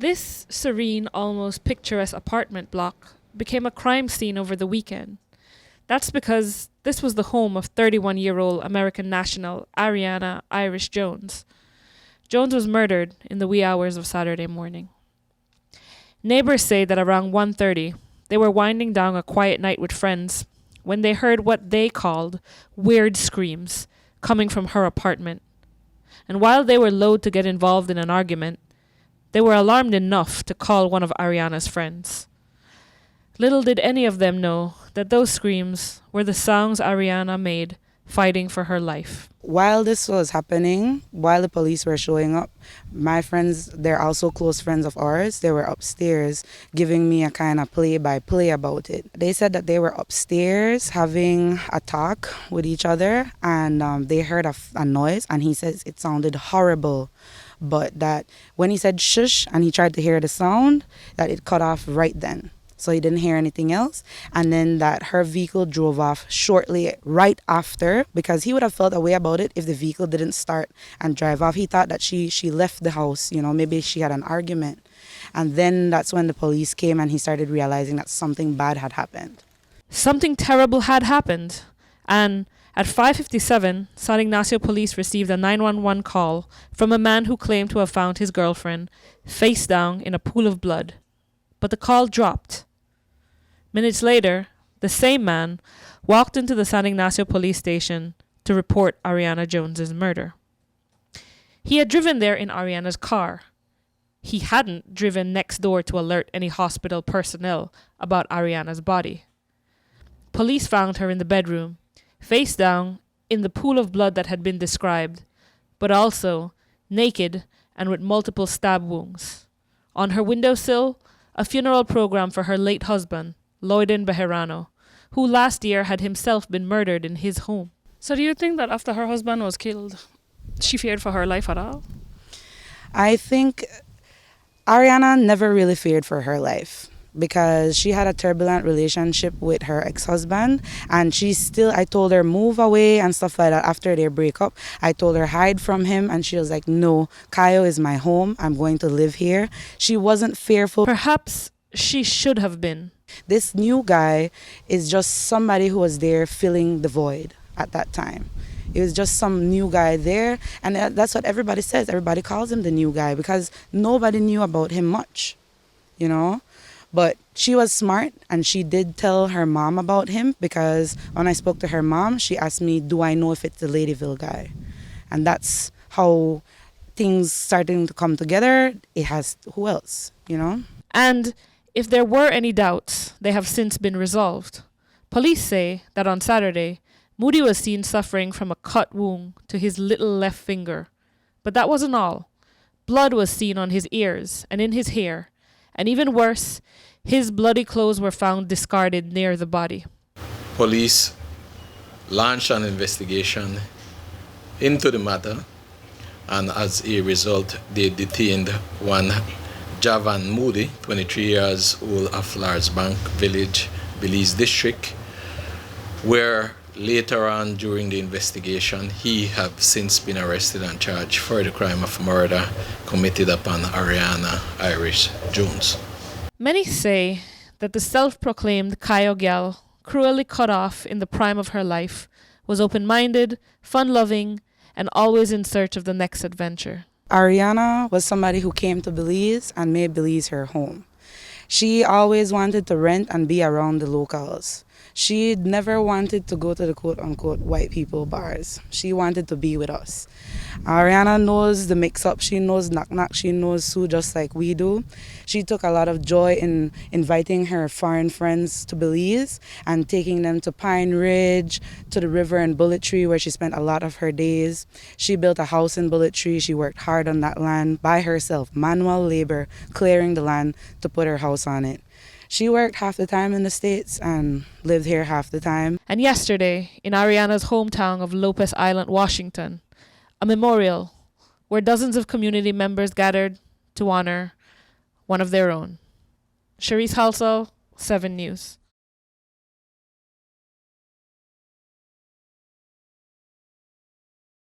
This serene, almost picturesque apartment block became a crime scene over the weekend. That's because this was the home of 31-year-old American national Ariana Irish Jones. Jones was murdered in the wee hours of Saturday morning. Neighbors say that around 1:30, they were winding down a quiet night with friends when they heard what they called weird screams coming from her apartment. And while they were loath to get involved in an argument, they were alarmed enough to call one of Ariana's friends. Little did any of them know that those screams were the sounds Ariana made fighting for her life. While this was happening, while the police were showing up, my friends, they're also close friends of ours, they were upstairs giving me a kind of play-by-play about it. They said that they were upstairs having a talk with each other and they heard a noise, and he says it sounded horrible. But that when he said shush and he tried to hear the sound, that it cut off right then. So he didn't hear anything else. And then that her vehicle drove off shortly right after, because he would have felt a way about it if the vehicle didn't start and drive off. He thought that she left the house, maybe she had an argument. And then that's when the police came and he started realizing that something bad had happened. Something terrible had happened. And at 5:57, San Ignacio police received a 911 call from a man who claimed to have found his girlfriend face down in a pool of blood. But the call dropped. Minutes later, the same man walked into the San Ignacio police station to report Ariana Jones's murder. He had driven there in Ariana's car. He hadn't driven next door to alert any hospital personnel about Ariana's body. Police found her in the bedroom, face down in the pool of blood that had been described, but also naked and with multiple stab wounds. On her windowsill, a funeral program for her late husband, Lloydin Bejarano, who last year had himself been murdered in his home. So do you think that after her husband was killed, she feared for her life at all? I think Ariana never really feared for her life, because she had a turbulent relationship with her ex-husband, and I told her move away and stuff like that after their breakup. I told her hide from him, and she was like, no, Cayo is my home, I'm going to live here. She wasn't fearful. Perhaps she should have been. This new guy is just somebody who was there filling the void at that time. It was just some new guy there, and that's what everybody says. Everybody calls him the new guy because nobody knew about him much, But she was smart, and she did tell her mom about him, because when I spoke to her mom, she asked me, do I know if it's the Ladyville guy? And that's how things starting to come together. It has, who else, And if there were any doubts, they have since been resolved. Police say that on Saturday, Moody was seen suffering from a cut wound to his little left finger. But that wasn't all. Blood was seen on his ears and in his hair. And even worse, his bloody clothes were found discarded near the body. Police launched an investigation into the matter, and as a result, they detained one Javan Moody, 23 years old, of Lars Bank Village, Belize District, where later on during the investigation, he has since been arrested and charged for the crime of murder committed upon Ariana Irish Jones. Many say that the self-proclaimed Cayo gal, cruelly cut off in the prime of her life, was open-minded, fun-loving, and always in search of the next adventure. Ariana was somebody who came to Belize and made Belize her home. She always wanted to rent and be around the locals. She never wanted to go to the quote-unquote white people bars. She wanted to be with us. Ariana knows the mix-up. She knows knock-knock. She knows Sue just like we do. She took a lot of joy in inviting her foreign friends to Belize and taking them to Pine Ridge, to the river in Bullet Tree, where she spent a lot of her days. She built a house in Bullet Tree. She worked hard on that land by herself, manual labor, clearing the land to put her house on it. She worked half the time in the States and lived here half the time. And yesterday, in Ariana's hometown of Lopez Island, Washington, a memorial where dozens of community members gathered to honor one of their own. Charisse Halsall, 7 News.